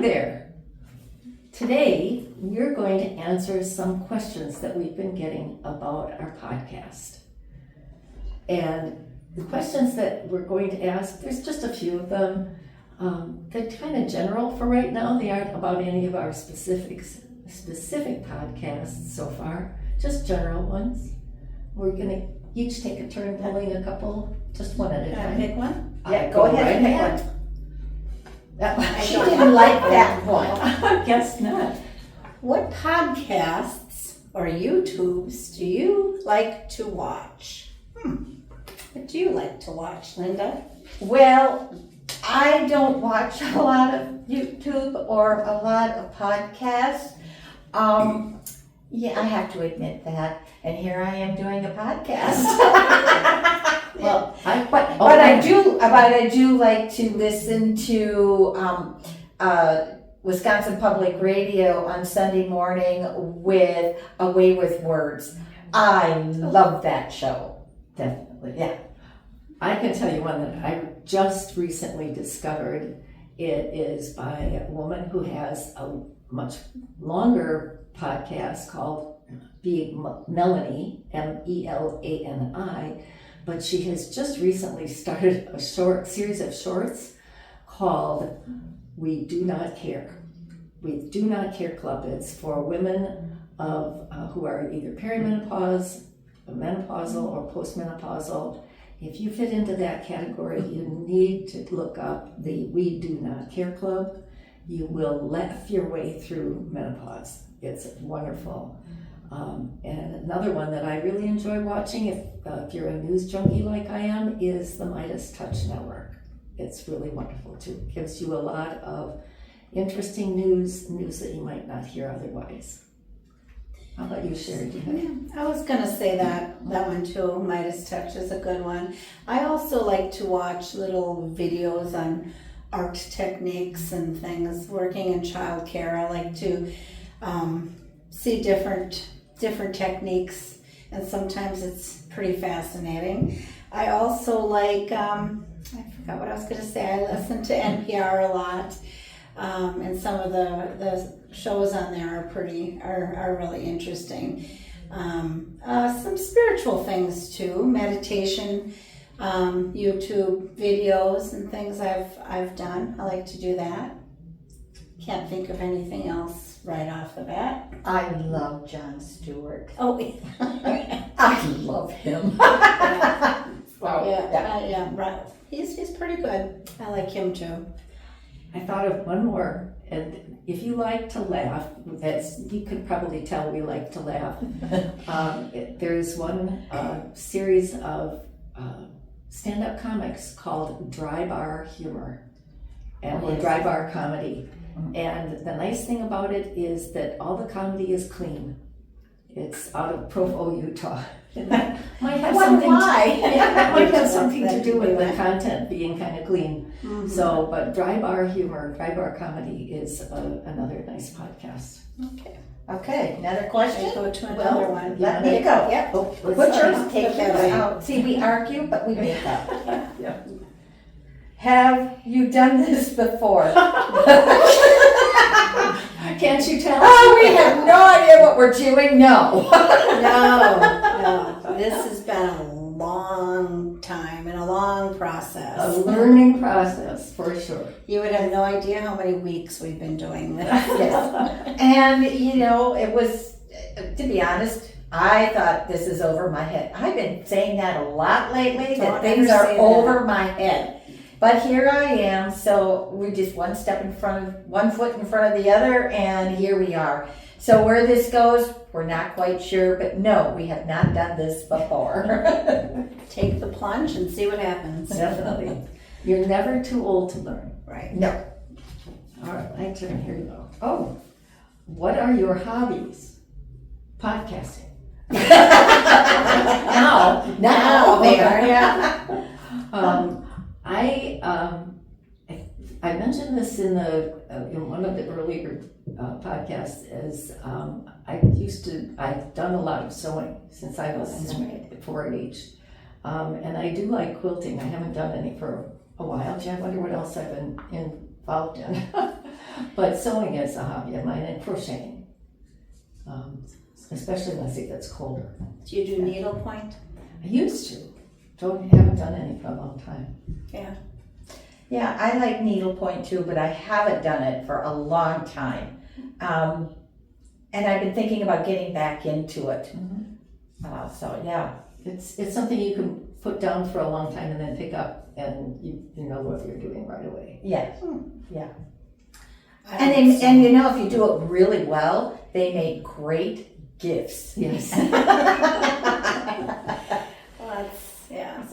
Hi there. Today, we're going to answer some questions that we've been getting about our podcast. And the questions that we're going to ask, there's just a few of them. They're kind of general for right now. They aren't about any of our specific podcasts so far, just general ones. We're going to each take a turn pulling a couple, just one at a Can I time. pick one? Yeah, go ahead and right pick one. She didn't like that one. I guess not. What podcasts or YouTubes do you like to watch? What do you like to watch, Linda? Well, I don't watch a lot of YouTube or a lot of podcasts. Yeah, I have to admit that. And here I am doing a podcast. Well, But I do like to listen to Wisconsin Public Radio on Sunday morning with Away with Words. I love that show. Definitely, yeah. I can tell you one that I just recently discovered. It is by a woman who has a much longer podcast called Being Melanie, Melani, but she has just recently started a short series of shorts called We Do Not Care. We Do Not Care Club. It's for women of who are either perimenopause, menopausal, or postmenopausal. If you fit into that category, you need to look up the We Do Not Care Club. You will laugh your way through menopause. It's wonderful. And another one that I really enjoy watching, if you're a news junkie like I am, is the Midas Touch Network. It's really wonderful too. It gives you a lot of interesting news that you might not hear otherwise. How about you, Sherry? I was gonna say that one too. Midas Touch is a good one. I also like to watch little videos on art techniques and things. Working in childcare, I like to see different techniques, and sometimes it's pretty fascinating. I also like I forgot what I was gonna say. I listen to NPR a lot, and some of the shows on there are really interesting. Some spiritual things too, meditation, YouTube videos and things I've done. I like to do that. Can't think of anything else right off the bat. I love Jon Stewart. Oh, I love him. yeah, right. He's pretty good. I like him too. I thought of one more, and if you like to laugh, you could probably tell we like to laugh. There's one series of stand-up comics called Dry Bar Humor, or Dry Bar Comedy. And the nice thing about it is that all the comedy is clean. It's out of Provo, Utah. And that might have something to do with the content being kind of clean. Mm-hmm. So, but Dry Bar Humor, Dry Bar Comedy is another nice podcast. Okay, another question? I go to another one. Let me go. Yep. Oh, Put yours, take Okay. yours out. See, we argue, but we make up. Yeah. Have you done this before? Can't you tell? Oh, we have no idea what we're doing? No. No. This has been a long time and a long process. A learning process, for sure. You would have no idea how many weeks we've been doing this. Yes. And, it was, to be honest, I thought this is over my head. I've been saying that a lot lately, that Don't things ever are say that. over my head. But here I am, so we're just one foot in front of the other, and here we are. So where this goes, we're not quite sure, but no, we have not done this before. Take the plunge and see what happens. Definitely. You're never too old to learn. Right. No. All right, my turn. Here you go. Oh, what are your hobbies? Podcasting. Now they are, yeah. I mentioned this in one of the earlier podcasts. I've done a lot of sewing since I was 4-H, and I do like quilting. I haven't done any for a while. Gee, I wonder what else I've been involved in. But sewing is a hobby of mine, and crocheting. Especially when it gets colder. Do you do needlepoint? I used to. Haven't done any for a long time. Yeah. Yeah, I like needlepoint too, but I haven't done it for a long time. And I've been thinking about getting back into it. So yeah. It's something you can put down for a long time and then pick up, and you know what you're doing right away. Yeah. I And don't sew. and you know, if you do it really well, they make great gifts. Yes. Well, yeah.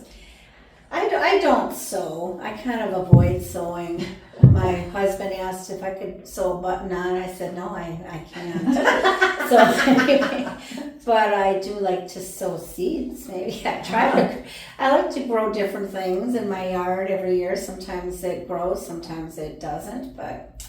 I don't sew. I kind of avoid sewing. My husband asked if I could sew a button on. I said, no, I can't. So anyway, but I do like to sow seeds. Maybe I like to grow different things in my yard every year. Sometimes it grows, sometimes it doesn't, but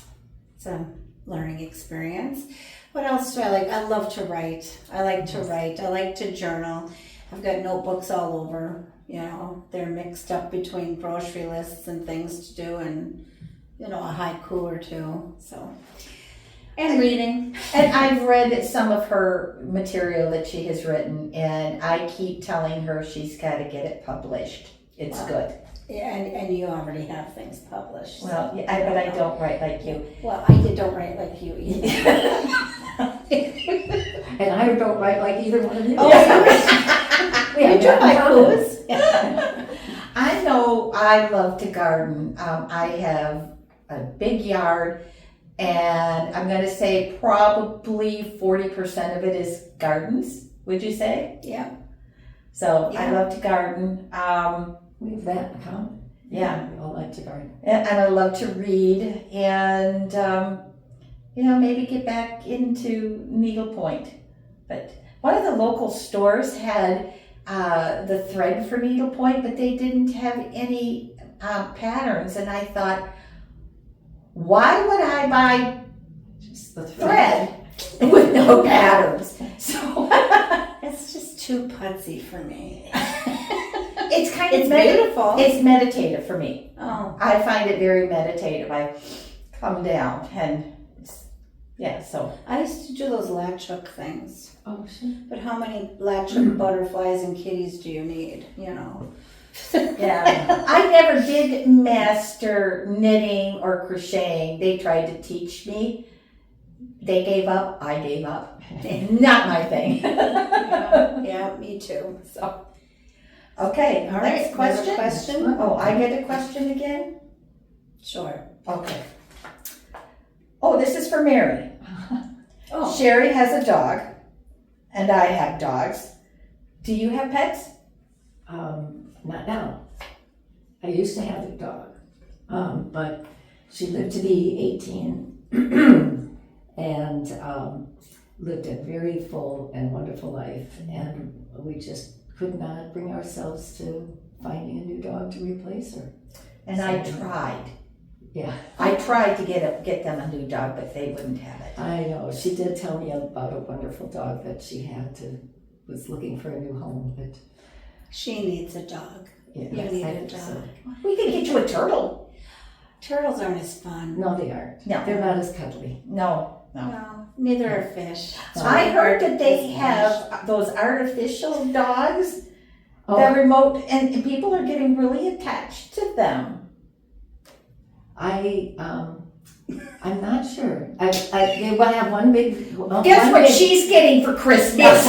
it's a learning experience. What else do I like? I love to write. I like to write. I like to journal. I've got notebooks all over. You know, they're mixed up between grocery lists and things to do, and a haiku or two. So, and reading. And I've read some of her material that she has written, and I keep telling her she's got to get it published. It's good. Yeah, and you already have things published. Well, yeah, but I don't write like you. Well, I don't write like you either. And I don't write like either one of you. You do haikus. I know I love to garden. I have a big yard, and I'm going to say probably 40% of it is gardens. Would you say? Yeah. So I Yeah. love to garden. We have that in common. Yeah. We all like to garden. And I love to read, and maybe get back into needlepoint. But one of the local stores had the thread for needlepoint, but they didn't have any patterns, and I thought, why would I buy Just the thread with no patterns? So It's just too putsy for me. it's kind of It's beautiful. It's meditative for me. Oh, I find it very meditative. I come down and so I used to do those latch hook things. Oh, sure. But how many latch hook butterflies and kitties do you need? yeah. I never did master knitting or crocheting. They tried to teach me. They gave up. I gave up. Not my thing. Yeah, me too. So, okay. All right, Next question. another question? Oh, I get a question again? Sure. Okay. Oh, this is for Mary. Oh, Sherry has a dog, and I have dogs. Do you have pets? Not now. I used to have a dog, but she lived to be 18 and lived a very full and wonderful life, and we just could not bring ourselves to finding a new dog to replace her. And I tried. Yeah, I tried to get them a new dog, but they wouldn't have it. I know. She did tell me about a wonderful dog that she was looking for a new home, but she needs a dog. yeah, You need I a think dog. so. We could get you a turtle. Turtles aren't as fun. No, they aren't. No. They're not as cuddly. No. No, neither are fish. It's I really heard hard that to they fish. have those artificial dogs, Oh. the remote, and people are getting really attached to them. I'm not sure. They will have one big. Guess what she's getting for Christmas?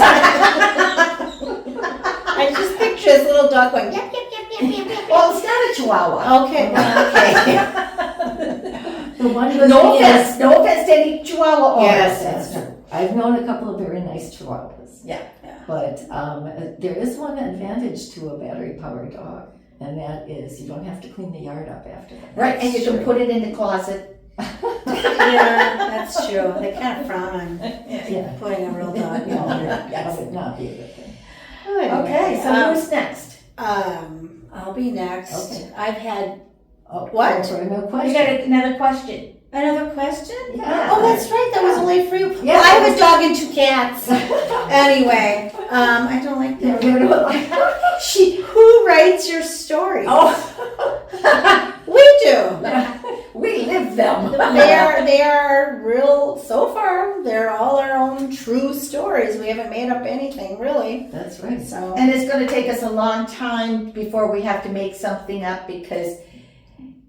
I just picture this little dog going, yep, yep, yep, yep, yep, yep. Well, it's not a Chihuahua. Okay, okay. The one No offense to any Chihuahua owners. Yes, That's true. I've known a couple of very nice Chihuahuas. Yeah. But there is one advantage to a battery-powered dog, and that is you don't have to clean the yard up after them. Right, and you can put it in the closet. Yeah, that's true. They kind of frown on Yeah. putting a real dog in No, there. that would not be a good thing. Okay, so who's next? I'll be next. Okay. I've had Oh, What? For no You question. got another question. another question. Yeah. Oh, that's right. That was only for you. Yeah. Well, I have a dog and 2 cats. Anyway, I don't like that. Who writes your stories? Oh, We do. We live live them. They are real, so far, they're all our own true stories. We haven't made up anything, really. That's right. So, And it's going to take us a long time before we have to make something up because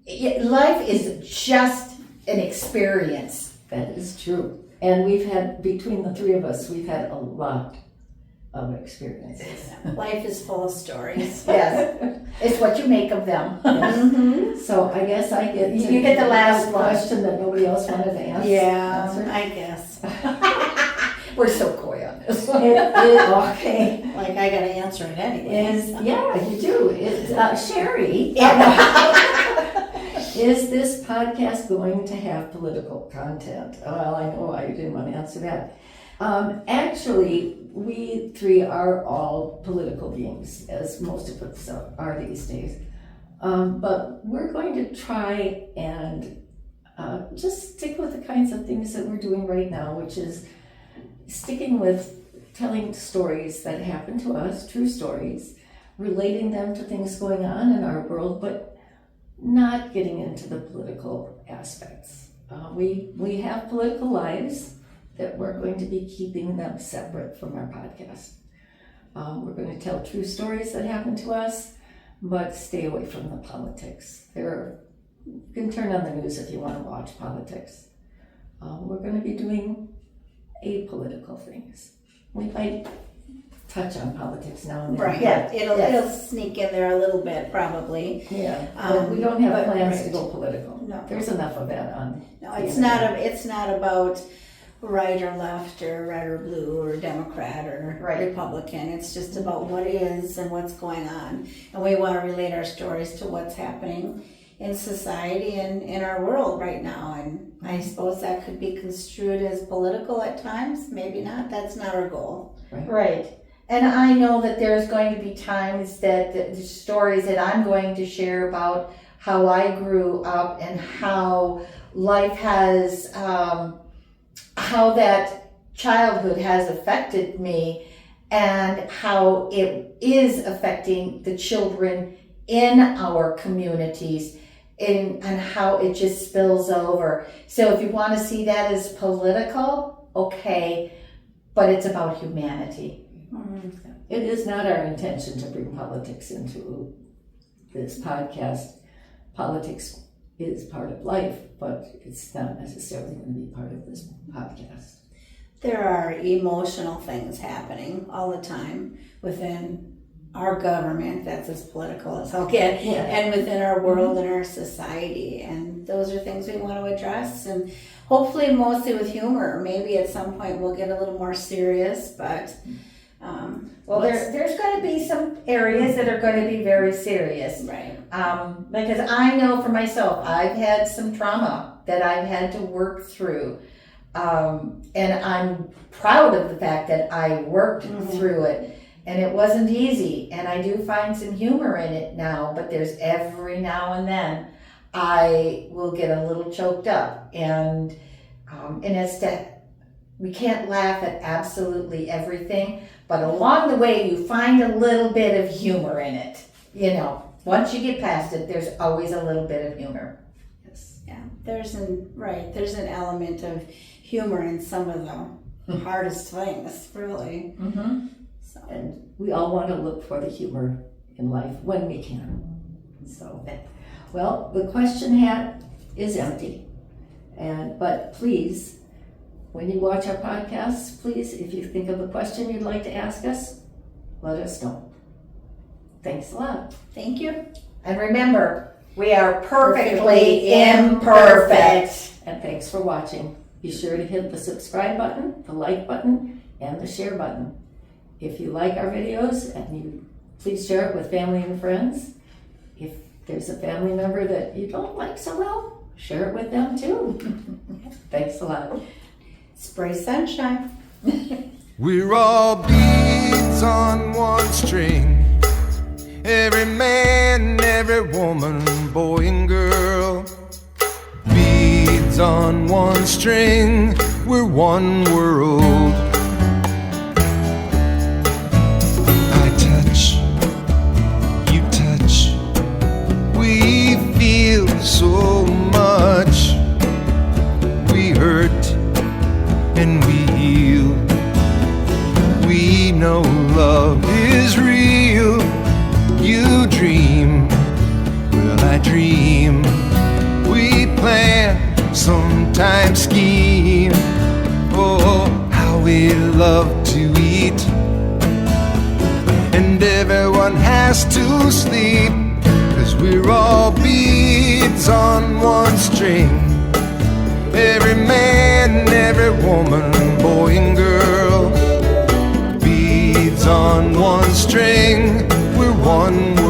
life is just an experience. That is true. And we've had, between the three of us, we've had a lot of experiences. life is full of stories. Yes, it's what you make of them. Mm-hmm. So I guess I get to You get the last one. question that nobody else wanted to ask. Yeah, Answer. I guess. We're so coy on this one. Okay. Like, I gotta answer it anyway. Yeah, you do. Sherry, is this podcast going to have political content? Well, I know I didn't want to answer that. Actually, we three are all political beings, as most of us are these days. But we're going to try and just stick with the kinds of things that we're doing right now, which is sticking with telling stories that happen to us, true stories, relating them to things going on in our world, but not getting into the political aspects. We have political lives that we're going to be keeping them separate from our podcast. We're going to tell true stories that happen to us, but stay away from the politics. You can turn on the news if you want to watch politics. We're going to be doing apolitical things. We might touch on politics now and then. Right, Yeah, it'll sneak in there a little bit, probably. Yeah, but we don't have but- plans to right. go political. No. There's enough of that on. No, it's not about right or left or red or blue or Democrat or Right. Republican. It's just about what is and what's going on. And we want to relate our stories to what's happening in society and in our world right now. And I suppose that could be construed as political at times. Maybe not. That's not our goal. Right. And I know that there's going to be times that the stories that I'm going to share about how I grew up and how life has, how that childhood has affected me and how it is affecting the children in our communities and how it just spills over. So if you want to see that as political, okay, but it's about humanity. It is not our intention to bring politics into this podcast. Politics is part of life, but it's not necessarily going to be part of this podcast. There are emotional things happening all the time within our government. That's as political as I'll get. Yeah. And within our world and our society. And those are things we want to address. And hopefully mostly with humor. Maybe at some point we'll get a little more serious, but... Well, there's going to be some areas that are going to be very serious. Right. Because I know for myself, I've had some trauma that I've had to work through. And I'm proud of the fact that I worked through it. And it wasn't easy. And I do find some humor in it now, but there's every now and then I will get a little choked up. And it's that we can't laugh at absolutely everything, but along the way you find a little bit of humor in it. You know, once you get past it, there's always a little bit of humor. Yes. Yeah. There's an element of humor in some of the hardest things, really. Mm-hmm. So. And we all want to look for the humor in life when we can. So, well, the question hat is empty. But please, when you watch our podcasts, please, if you think of a question you'd like to ask us, let us know. Thanks a lot. Thank you. And remember, we are perfectly imperfect. And thanks for watching. Be sure to hit the subscribe button, the like button, and the share button. If you like our videos, and you please share it with family and friends. If there's a family member that you don't like so well, share it with them too. Thanks a lot. Spray sunshine. We're all beads on one string. Every man, every woman, boy and girl. Beads on one string. We're one world. I touch, you touch. We feel so much. sometimes scheme. Oh, how we love to eat, and everyone has to sleep, 'cause we're all beads on one string. Every man, every woman, boy and girl, beads on one string. We're one